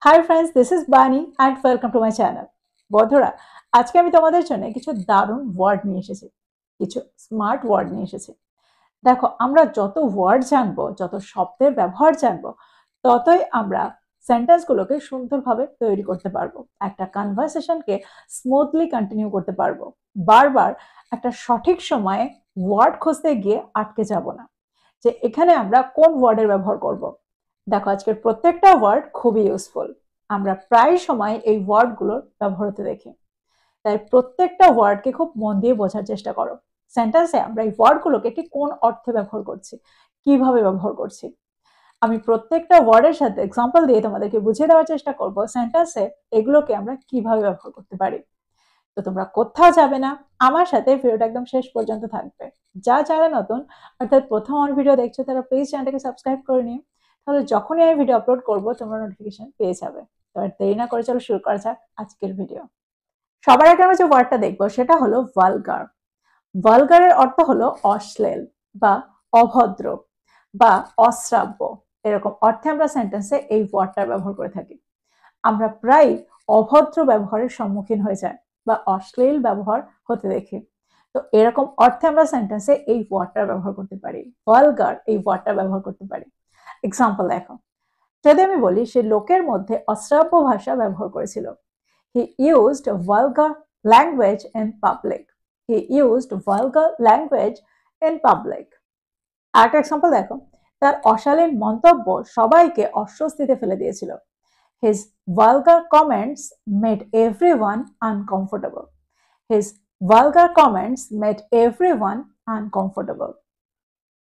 Hi friends, this is বানি and welcome to my channel. বন্ধুরা, আজকে আমি তোমাদের জন্য কিছু দারুণ ওয়ার্ড নিয়ে এসেছি, কিছু স্মার্ট ওয়ার্ড নিয়ে এসেছি। দেখো, আমরা যত ওয়ার্ড জানবো, যত শব্দের ব্যবহার জানবো, ততই আমরা সেন্টেন্সগুলোকে সুন্দরভাবে তৈরি করতে পারবো, একটা কনভারসেশনকে স্মুথলি কন্টিনিউ করতে পারবো। বারবার একটা সঠিক সময়ে ওয়ার্ড খুঁজতে গিয়ে আটকে যাব না, যে এখানে আমরা কোন ওয়ার্ডের ব্যবহার করব। দেখো, আজকের প্রত্যেকটা ওয়ার্ড খুবই ইউজফুল। আমরা প্রায় সময় এই ওয়ার্ডগুলোর ব্যবহার হতে দেখি, তাই প্রত্যেকটা ওয়ার্ডকে খুব মন দিয়ে বোঝার চেষ্টা করো। সেন্টেন্সে আমরা এই ওয়ার্ডগুলোকে ঠিক কোন অর্থে ব্যবহার করছি, কিভাবে ব্যবহার করছি। আমি প্রত্যেকটা ওয়ার্ডের সাথে এক্সাম্পল দিয়ে তোমাদেরকে বুঝিয়ে দেওয়ার চেষ্টা করব সেন্টেন্সে এগুলোকে আমরা কিভাবে ব্যবহার করতে পারি। তো তোমরা কোথাও যাবে না, আমার সাথে ভিডিওটা একদম শেষ পর্যন্ত থাকবে। যারা নতুন, অর্থাৎ প্রথম আমার ভিডিও দেখছো, তারা প্লিজ চ্যানেলটাকে সাবস্ক্রাইব করে নিও, তাহলে যখনই আমি ভিডিও আপলোড করবো তোমরা নোটিফিকেশন পেয়ে যাবে। তো আর দেরি না করে চলো শুরু করা যাক আজকের ভিডিও। সবার আগে আমরা যে ওয়ার্ডটা দেখবো সেটা হলো ভালগার। ভালগারের অর্থ হলো অশ্লীল বা অভদ্র বা অশ্রাব্য, এরকম অর্থে আমরা সেন্টেন্সে এই ওয়ার্ডটার ব্যবহার করে থাকি। আমরা প্রায় অভদ্র ব্যবহারের সম্মুখীন হয়ে যাই বা অশ্লীল ব্যবহার হতে দেখি। তো এরকম অর্থে আমরা সেন্টেন্সে এই ওয়ার্ডটার ব্যবহার করতে পারি, ভালগার এই ওয়ার্ডটা ব্যবহার করতে পারি। এক্সাম্পল দেখো, যদি আমি বলি সে লোকের মধ্যে অশ্রাব্য ভাষা ব্যবহার করেছিল, he used vulgar language in public. He used vulgar language in public. আরেকটা এক্সাম্পল দেখো, তার অশালীন মন্তব্য সবাইকে অস্বস্তিতে ফেলে দিয়েছিল। His vulgar comments made everyone uncomfortable. His vulgar comments made everyone uncomfortable.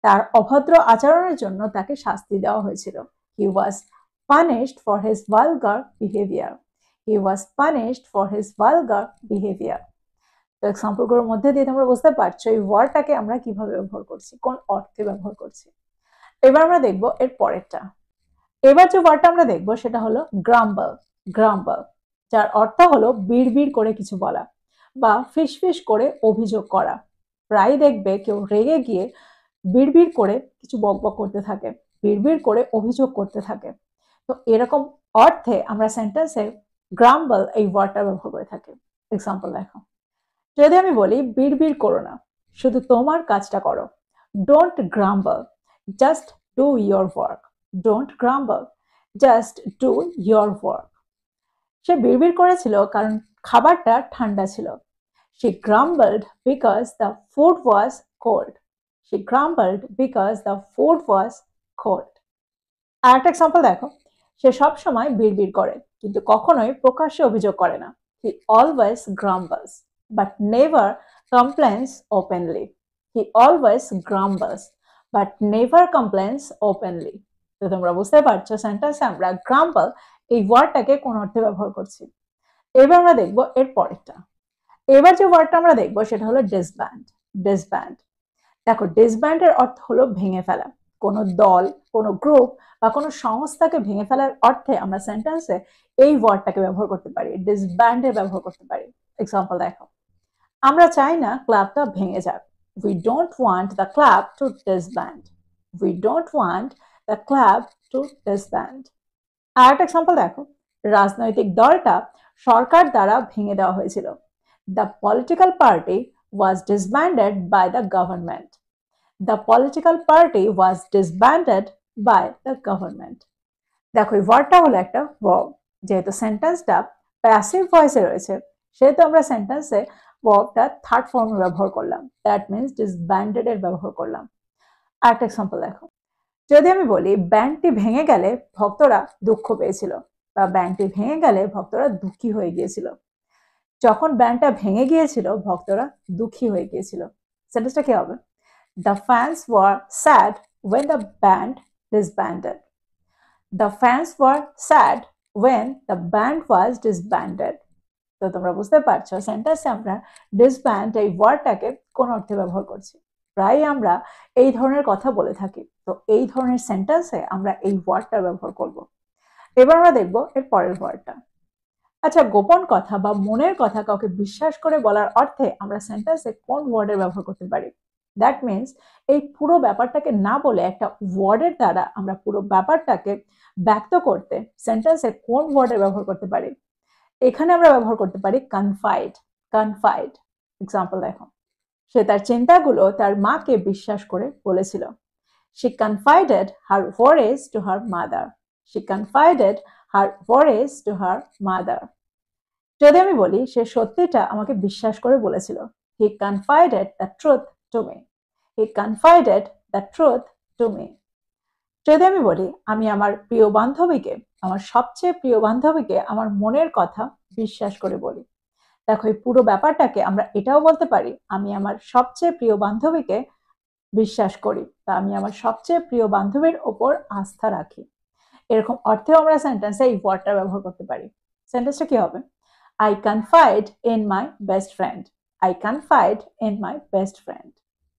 তার অভদ্র আচরণের জন্য তাকে শাস্তি দেওয়া হয়েছিল। He was punished for his vulgar behavior. He was punished for his vulgar behavior. তো এক্সাম্পলগুলোর মধ্যে দিয়ে তোমরা বুঝতে পারছো এই ওয়ার্ডটাকে আমরা কিভাবে ব্যবহার করছি, কোন অর্থে ব্যবহার করছি। এবার আমরা দেখবো এর পরেরটা। এবার যে ওয়ার্ডটা আমরা দেখবো সেটা হলো গ্রাম্বল। গ্রাম্বল, যার অর্থ হলো বিড়বিড় করে কিছু বলা বা ফিসফিস করে অভিযোগ করা। প্রায় দেখবে কেউ রেগে গিয়ে বিড়বিড় করে কিছু বকবক করতে থাকে, বিড়বিড় করে অভিযোগ করতে থাকে। তো এরকম অর্থে আমরা সেন্টেন্সে গ্রাম্বল এই ওয়ার্ডটা ব্যবহার করে থাকি। এক্সাম্পল দেখো, যদি আমি বলি বিড়বিড় করো না, শুধু তোমার কাজটা করো। Don't grumble, just do your work. Don't grumble, just do your work. সে বিড়বিড় করেছিল কারণ খাবারটা ঠান্ডা ছিল। She grumbled because the food was cold. She grumbled because the food was cold. আরেকটা এক্সাম্পল দেখো, সে সব সময় বিড়বিড় করে কিন্তু কখনোই প্রকাশ্যে অভিযোগ করে না। He always grumbles but never complains openly. He always grumbles but never complains openly. তো তোমরা বুঝতে পারছো সেন্টেন্সে আমরা গ্রাম্বল এই ওয়ার্ডটাকে কোন অর্থে ব্যবহার করছি। এবার আমরা দেখবো এর পরেরটা। এবার যে ওয়ার্ডটা আমরা দেখবো সেটা হলো ডিসব্যান্ড। ডিসব্যান্ড, দেখো ডিসব্যান্ডের অর্থ হলো ভেঙে ফেলা। কোনো দল, কোনো গ্রুপ বা কোনো সংস্থাকে ভেঙে ফেলার অর্থে আমরা সেন্টেন্সে এই ওয়ার্ডটাকে ব্যবহার করতে পারি, ডিসব্যান্ডের ব্যবহার করতে পারি। এক্সাম্পল দেখো, আমরা চাই না ক্লাবটা ভেঙে যাক। We don't want the club to disband. We don't want the club to disband. আরেকটা এক্সাম্পল দেখো, রাজনৈতিক দলটা সরকার দ্বারা ভেঙে দেওয়া হয়েছিল। The political party was disbanded by the government. The political party was disbanded by the government. দেখো, এই ওয়ার্ডটা হলো একটা ভার্ব। যেহেতু সেন্টেন্সটা প্যাসিভ ভয়েসে রয়েছে, সেহেতু আমরা সেন্টেন্সে ভার্বটা থার্ড ফর্মে ব্যবহার করলাম। দ্যাট মিনস ডিসব্যান্ডেড এর ব্যবহার করলাম। আরেকটা এক্সাম্পল দেখো, যদি আমি বলি ব্যান্ডটি ভেঙে গেলে ভক্তরা দুঃখ পেয়েছিল বা ব্যান্ডটি ভেঙে গেলে ভক্তরা দুঃখী হয়ে গিয়েছিল। যখন ব্যান্ডটা ভেঙে গিয়েছিল ভক্তরা দুঃখী হয়ে গিয়েছিল। সেন্টেন্সটা কি হবে? The fans were sad when the band disbanded. The fans were sad when the band was disbanded. তো তোমরা বুঝতে পারছো সেন্টেন্সে আমরা ডিসব্যান্ড এই ওয়ার্ডটাকে কোন অর্থে ব্যবহার করছি। প্রায় আমরা এই ধরনের কথা বলে থাকি, তো এই ধরনের সেন্টেন্সে আমরা এই ওয়ার্ডটা ব্যবহার করব। এবার আমরা দেখবো এর পরের ওয়ার্ডটা। আচ্ছা, গোপন কথা বা মনের কথা কাউকে বিশ্বাস করে বলার অর্থে আমরা সেন্টেন্সে কোন ওয়ার্ডের ব্যবহার করতে পারি? দ্যাট মিনস এই পুরো ব্যাপারটাকে না বলে একটা ওয়ার্ডের দ্বারা আমরা পুরো ব্যাপারটাকে ব্যক্ত করতে সেন্টেন্সে কোন ওয়ার্ডের ব্যবহার করতে পারি? এখানে আমরা ব্যবহার করতে পারি কনফাইড। কনফাইড এক্সাম্পল দেখো, সে তার চিন্তাগুলো তার মাকে বিশ্বাস করে বলেছিল। She confided her worries to her mother. She confided her worries to her mother. যদি আমি বলি সে সত্যিটা আমাকে বিশ্বাস করে বলেছিল, He confided the truth to me. He confided the truth to me. যদি আমি বলি আমি আমার প্রিয় বান্ধবীকে, আমার সবচেয়ে প্রিয় বান্ধবীকে আমার মনের কথা বিশ্বাস করে বলি। দেখো এই পুরো ব্যাপারটাকে আমরা এটাও বলতে পারি আমি আমার সবচেয়ে প্রিয় বান্ধবীকে বিশ্বাস করি বা আমি আমার সবচেয়ে প্রিয় বান্ধবীর ওপর আস্থা রাখি। এরকম অর্থেও আমরা সেন্টেন্সে এই ওয়ার্ডটা ব্যবহার করতে পারি। সেন্টেন্সটা কি হবে? I confide in my best friend. I confide in my best friend.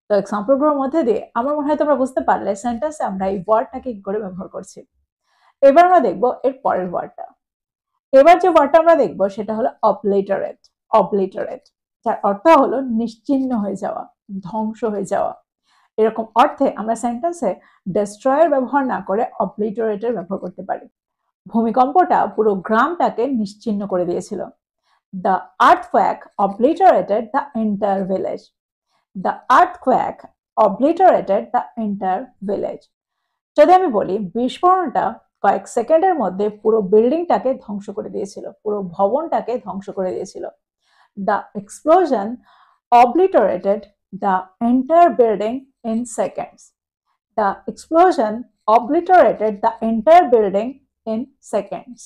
তো এক্সাম্পলগুলোর মধ্যে দিয়ে আমার মনে হয় তোমরা বুঝতে পারলে সেন্টেন্সে আমরা এই ওয়ার্ডটাকে কি করে ব্যবহার করছি। এবার আমরা দেখবো এর পরের ওয়ার্ডটা। এবার যে ওয়ার্ডটা আমরা দেখবো সেটা হলো অবলিটারেট। অবলিটারেট, যার অর্থ হলো নিশ্চিহ্ন হয়ে যাওয়া, ধ্বংস হয়ে যাওয়া। এরকম অর্থে আমরা সেন্টেন্সে ডেস্ট্রয়ের ব্যবহার না করে অবলিটারেটের ব্যবহার করতে পারি। ভূমিকম্পটা পুরো গ্রামটাকে নিশ্চিহ্ন করে দিয়েছিল। The earthquake obliterated the entire village. The earthquake obliterated the entire village. যদি আমি বলি বিস্ফোরণটা কয়েক সেকেন্ডের মধ্যে পুরো বিল্ডিংটাকে ধ্বংস করে দিয়েছিল, পুরো ভবনটাকে ধ্বংস করে দিয়েছিল। The explosion obliterated the entire building in seconds. The explosion obliterated the entire building in seconds.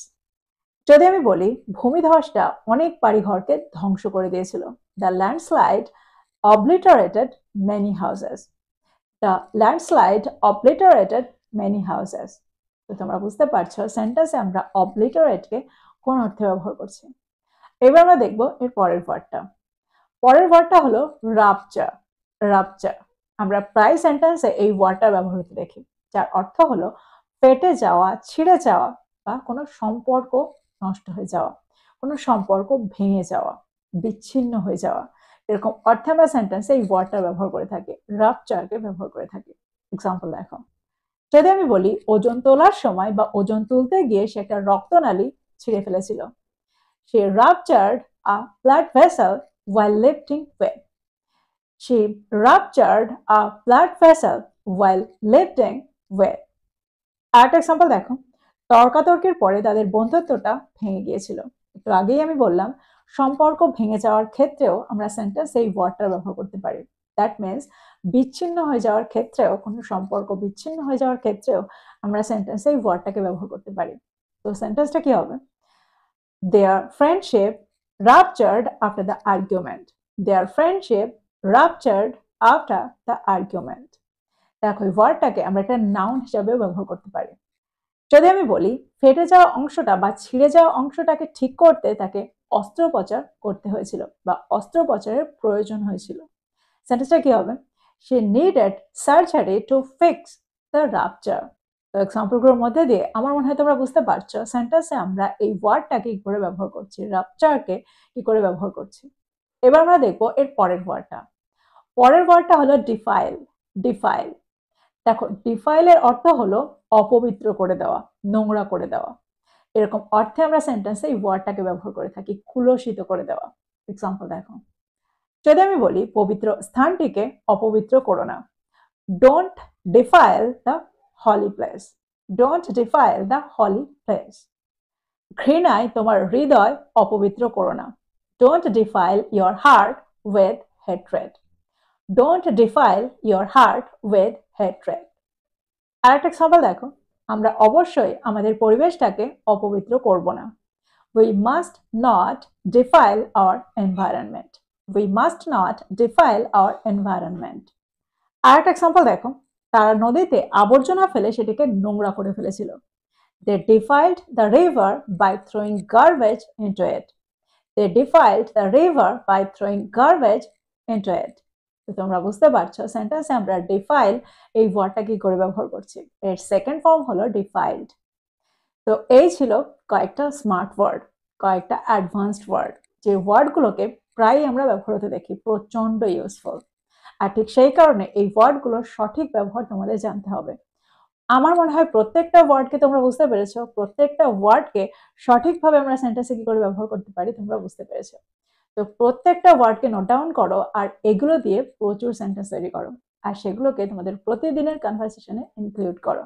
যদি আমি বলি ভূমিধসটা অনেক বাড়িঘরকে ধ্বংস করে দিয়েছিল। The landslide obliterated many houses. The landslide obliterated many houses. তো তোমরা বুঝতে পারছো সেন্টেন্সে আমরা অবলিটারেটকে কোন অর্থে ব্যবহার করছি। এবার আমরা দেখবো এর পরের ওয়ার্ডটা। পরের ওয়ার্ডটা হলো রাপচার। রাপচার আমরা প্রায় সেন্টেন্সে এই ওয়ার্ডটা ব্যবহার হতে দেখি, যার অর্থ হলো ফেটে যাওয়া, ছিঁড়ে যাওয়া বা কোনো সম্পর্ক নষ্ট হয়ে যাওয়া, কোনো সম্পর্ক ভেঙে যাওয়া, বিচ্ছিন্ন হয়ে যাওয়া। এরকম অর্থে আমরা সেন্টেন্সে এই ওয়ার্ডটা ব্যবহার করে থাকি, রাপচারকে ব্যবহার করে থাকি। এক্সাম্পল দেখো, যদি আমি বলি ওজন তোলার সময় বা ওজন তুলতে গিয়ে সে একটা রক্তনালী ছিঁড়ে ফেলেছিল। She ruptured a blood vessel while lifting weight. She ruptured a blood vessel while lifting weight. আরেকটা এক্সাম্পল দেখো, তর্কাতর্কির পরে তাদের বন্ধুত্বটা ভেঙে গিয়েছিল। একটু আগেই আমি বললাম সম্পর্ক ভেঙে যাওয়ার ক্ষেত্রেও আমরা সেন্টেন্সে এই ওয়ার্ডটা ব্যবহার করতে পারি। দ্যাট মিনস বিচ্ছিন্ন হয়ে যাওয়ার ক্ষেত্রেও, কোনো সম্পর্ক বিচ্ছিন্ন হয়ে যাওয়ার ক্ষেত্রেও আমরা সেন্টেন্সে এই ওয়ার্ডটাকে ব্যবহার করতে পারি। তো সেন্টেন্সটা কি হবে? Their friendship ruptured after the argument. Their friendship ruptured after the argument. দেখো এই ওয়ার্ডটাকে আমরা একটা নাউন হিসাবেও ব্যবহার করতে পারি। যদি আমি বলি ফেটে যাওয়া অংশটা বা ছিঁড়ে যাওয়া অংশটাকে ঠিক করতে তাকে অস্ত্রোপচার করতে হয়েছিল বা অস্ত্রোপচারের প্রয়োজন হয়েছিল। সেন্টেন্সটা কি হবে? She needed surgery to fix the rupture. তো এক্সাম্পলগুলোর মধ্যে দিয়ে আমার মনে হয় তোমরা বুঝতে পারছো সেন্টেন্সে আমরা এই ওয়ার্ডটাকে কি করে ব্যবহার করছি, রাপচারকে কি করে ব্যবহার করছি। এবার আমরা দেখবো এর পরের ওয়ার্ডটা। পরের ওয়ার্ডটা হলো ডিফাইল। ডিফাইল, দেখো ডিফাইলের অর্থ হলো অপবিত্র করে দেওয়া, নোংরা করে দেওয়া। এরকম অর্থে আমরা সেন্টেন্সে এই ওয়ার্ডটাকে ব্যবহার করে থাকি, কুলসিত করে দেওয়া। এক্সাম্পল দেখো, যদি আমি বলি পবিত্র স্থানটিকে অপবিত্র করো না। Don't defile the holy place. Don't defile the holy place. ঘৃণায় তোমার হৃদয় অপবিত্র করো না। Don't defile your heart with hatred. Don't defile your heart with hatred. আরেকটা এক্সাম্পল দেখো, আমরা অবশ্যই আমাদের পরিবেশটাকে অপবিত্র করব না। We must not defile our environment. We must not defile our environment. আরেকটা এক্সাম্পল দেখো, তারা নদীতে আবর্জনা ফেলে সেটাকে নোংরা করে ফেলেছিল। They defiled the river by throwing garbage into it. They defiled the river by throwing garbage into it. তো তোমরা বুঝতে পারছো সেন্টেন্সে আমরা ডিফাইল এই ওয়ার্ডটা কি করে ব্যবহার করছি। এর সেকেন্ড ফর্ম হলো ডিফাইলড। তো এই ছিল কয়েকটা স্মার্ট ওয়ার্ড, কয়েকটা অ্যাডভান্সড ওয়ার্ড, যে ওয়ার্ডগুলোকে প্রায় আমরা ব্যবহার হতে দেখি, প্রচন্ড ইউজফুল। আর ঠিক সেই কারণে এই ওয়ার্ডগুলোর সঠিক ব্যবহার তোমাদের জানতে হবে। আমার মনে হয় প্রত্যেকটা ওয়ার্ডকে তোমরা বুঝতে পেরেছো, প্রত্যেকটা ওয়ার্ডকে সঠিকভাবে আমরা সেন্টেন্সে কি করে ব্যবহার করতে পারি তোমরা বুঝতে পেরেছো। তো প্রত্যেকটা ওয়ার্ডকে নোট ডাউন করো আর এগুলো দিয়ে প্রচুর সেন্টেন্স তৈরি করো আর সেগুলোকে তোমাদের প্রতিদিনের কনভারসেশনে ইনক্লুড করো।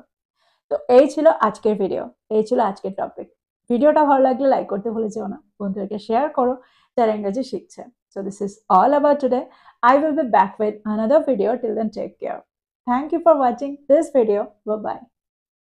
তো এই ছিল আজকের ভিডিও, এই ছিল আজকের টপিক। ভিডিওটা ভালো লাগলে লাইক করতে ভুলে যেও না, বন্ধুদেরকে শেয়ার করো যারা ইংরেজি শিখছে। So this is all about today. I will be back with another video. Till then, take care. Thank you for watching this video. Bye bye.